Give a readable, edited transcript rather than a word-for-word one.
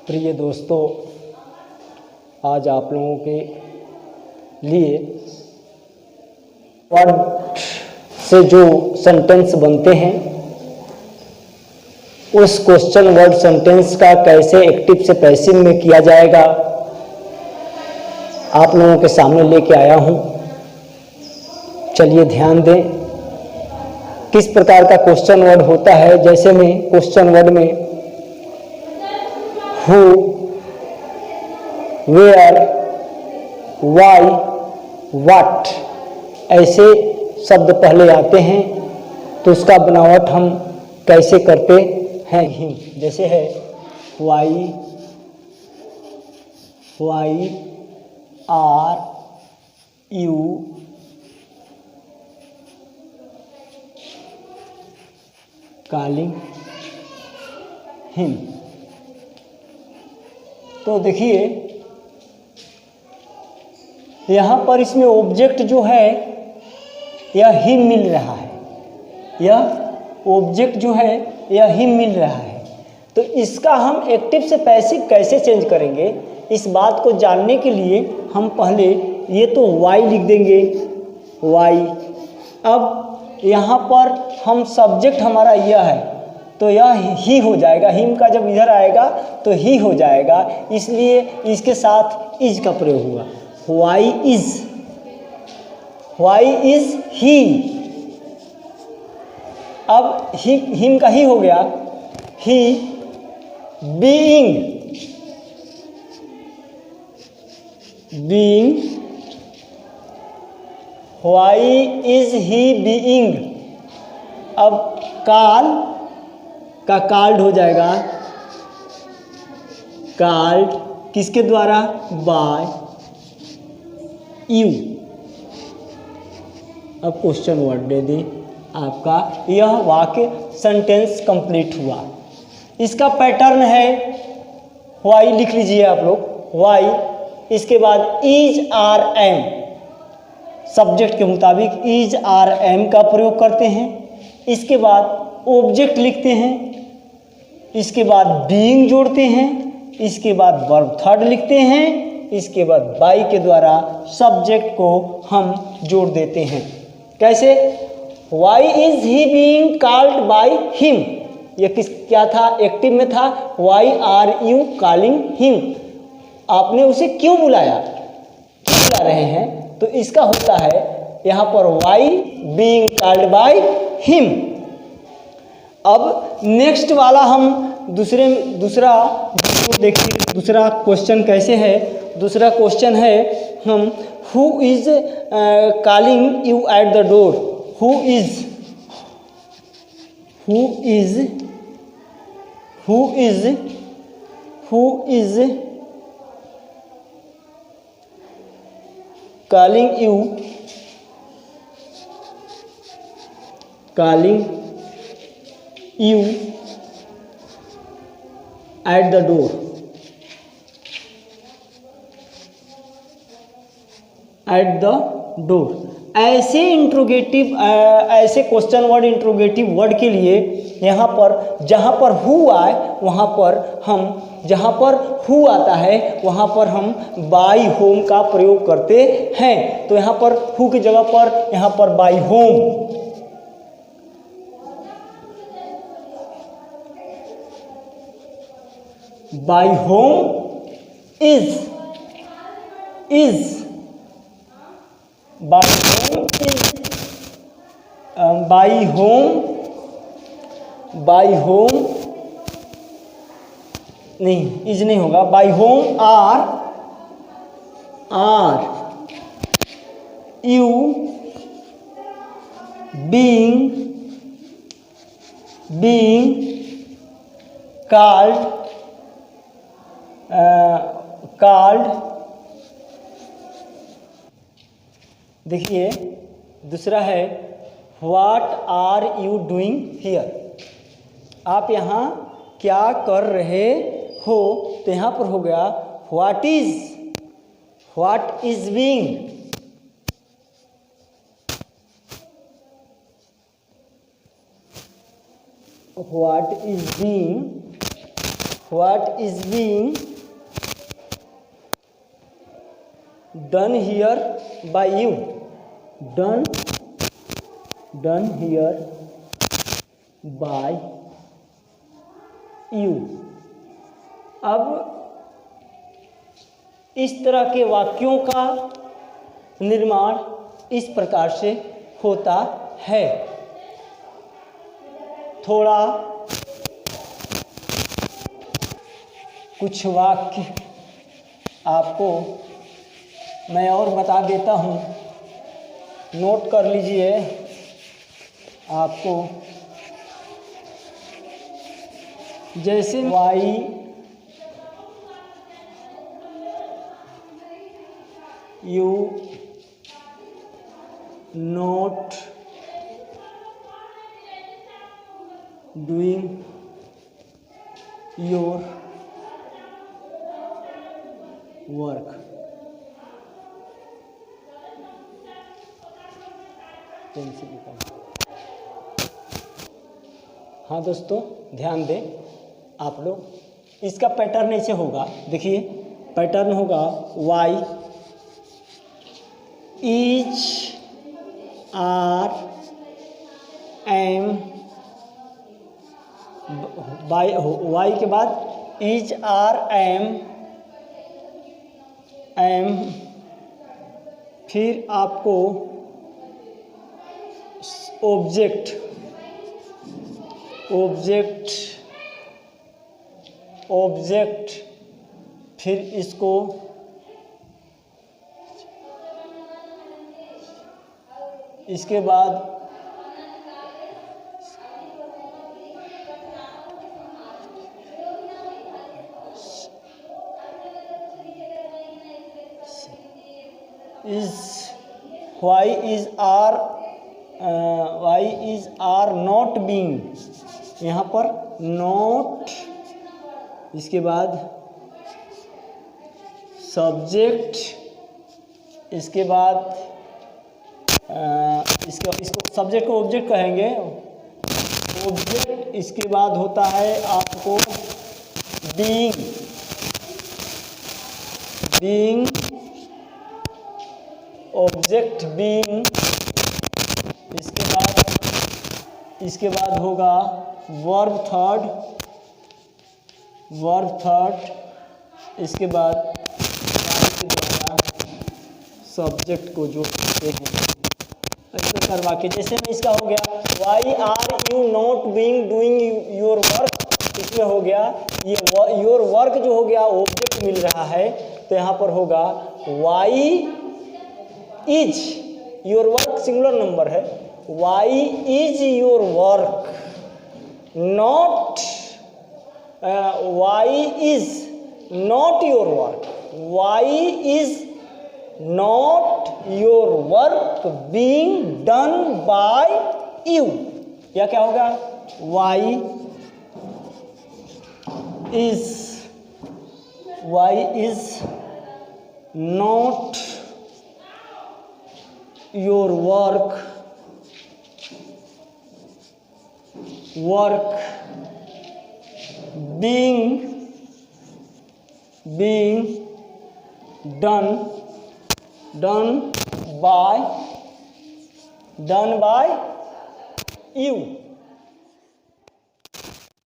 प्रिय दोस्तों, आज आप लोगों के लिए वर्ड से जो सेंटेंस बनते हैं उस क्वेश्चन वर्ड सेंटेंस का कैसे एक्टिव से पैसिव में किया जाएगा आप लोगों के सामने लेके आया हूं। चलिए ध्यान दें किस प्रकार का क्वेश्चन वर्ड होता है। जैसे में क्वेश्चन वर्ड में हु, वेयर, वाई, व्हाट ऐसे शब्द पहले आते हैं तो उसका बनावट हम कैसे करते हैं। जैसे है why are you calling him. तो देखिए यहाँ पर इसमें ऑब्जेक्ट जो है यह हिम मिल रहा है, यह ऑब्जेक्ट जो है यह हिम मिल रहा है। तो इसका हम एक्टिव से पैसिव कैसे चेंज करेंगे, इस बात को जानने के लिए हम पहले ये तो वाई लिख देंगे, वाई। अब यहाँ पर हम सब्जेक्ट हमारा यह है तो यह ही हो जाएगा, हिम का जब इधर आएगा तो ही हो जाएगा, इसलिए इसके साथ इज का प्रयोग हुआ। Why is he. अब ही हिम का ही हो गया, he being why is he being. अब काल का काल्ड हो जाएगा, काल्ड किसके द्वारा, बाय यू। अब क्वेश्चन वर्ड दे दें आपका, यह वाक्य सेंटेंस कंप्लीट हुआ। इसका पैटर्न है वाई लिख लीजिए आप लोग, वाई, इसके बाद इज आर एम, सब्जेक्ट के मुताबिक इज आर एम का प्रयोग करते हैं। इसके बाद ऑब्जेक्ट लिखते हैं, इसके बाद बीइंग जोड़ते हैं, इसके बाद वर्ब थर्ड लिखते हैं, इसके बाद बाई के द्वारा सब्जेक्ट को हम जोड़ देते हैं। कैसे, why is he being called by him, ये क्या था, एक्टिव में था। Why are you calling him, आपने उसे क्यों बुलाया, क्यों बुला रहे हैं, तो इसका होता है यहाँ पर why being called by him. अब नेक्स्ट वाला हम दूसरा देखिए, दूसरा क्वेश्चन कैसे है। दूसरा क्वेश्चन है हम who is calling you at the door. Who is calling you at the door। At the door ऐसे इंट्रोगेटिव, ऐसे क्वेश्चन वर्ड इंट्रोगेटिव वर्ड के लिए यहाँ पर जहाँ पर हु आए वहाँ पर हम, जहाँ पर हु आता है वहाँ पर हम बाई होम का प्रयोग करते हैं। तो यहाँ पर हु की जगह पर यहाँ पर by whom, by whom is by whom नहीं, इज नहीं होगा, by whom are you being called. देखिए दूसरा है what are you doing here, आप यहाँ क्या कर रहे हो, तो यहाँ पर हो गया what is being, what is what is being done here by you, done here by you। अब इस तरह के वाक्यों का निर्माण इस प्रकार से होता है। थोड़ा कुछ वाक्य आपको मैं और बता देता हूँ, नोट कर लीजिए। आपको जैसे why you not doing your work. हाँ दोस्तों, ध्यान दें आप लोग। इसका पैटर्न ऐसे होगा, देखिए पैटर्न होगा why is are am, why के बाद इज आर एम फिर आपको ऑब्जेक्ट फिर इसको इसके बाद is why is are not being, यहाँ पर नॉट, इसके बाद सब्जेक्ट, इसके बाद इसको सब्जेक्ट को ऑब्जेक्ट कहेंगे, ऑब्जेक्ट। इसके बाद होता है आपको बीइंग ऑब्जेक्ट बीइंग। इसके बाद होगा वर्ब थर्ड। इसके बाद सब्जेक्ट को जोड़ते हैं ऐसे करवा के। जैसे में इसका हो गया why are you not being doing your work, इसमें हो गया ये योर वर्क जो हो गया ऑब्जेक्ट मिल रहा है, तो यहाँ पर होगा why is your work, singular number है, why is your work not, why is not your work, why is not your work being done by you. या क्या होगा why is not your work being done by you।